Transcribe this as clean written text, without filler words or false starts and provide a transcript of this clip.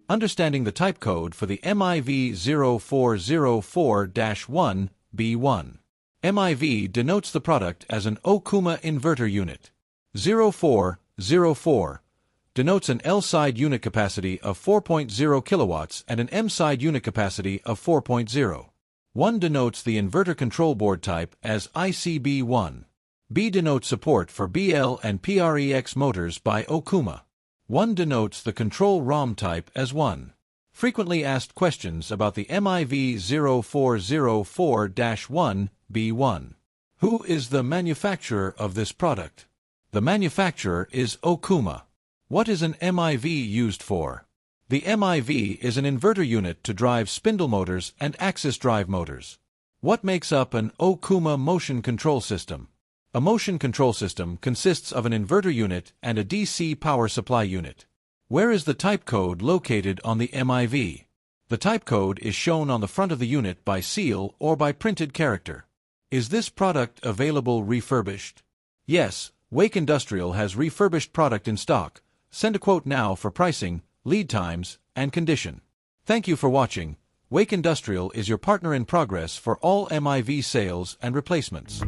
Understanding the type code for the MIV0404-1-B1. MIV denotes the product as an Okuma inverter unit. 0404 denotes an L-side unit capacity of 4.0 kilowatts and an M-side unit capacity of 4.0. 1 denotes the inverter control board type as ICB1. B denotes support for BL and PREX motors by Okuma. 1 denotes the control ROM type as 1. Frequently asked questions about the MIV0404-1-B1. Who is the manufacturer of this product? The manufacturer is Okuma. What is an MIV used for? The MIV is an inverter unit to drive spindle motors and axis drive motors. What makes up an Okuma motion control system? A motion control system consists of an inverter unit and a DC power supply unit. Where is the type code located on the MIV? The type code is shown on the front of the unit by seal or by printed character. Is this product available refurbished? Yes, Wake Industrial has refurbished product in stock. Send a quote now for pricing, lead times, and condition. Thank you for watching. Wake Industrial is your partner in progress for all MIV sales and replacements.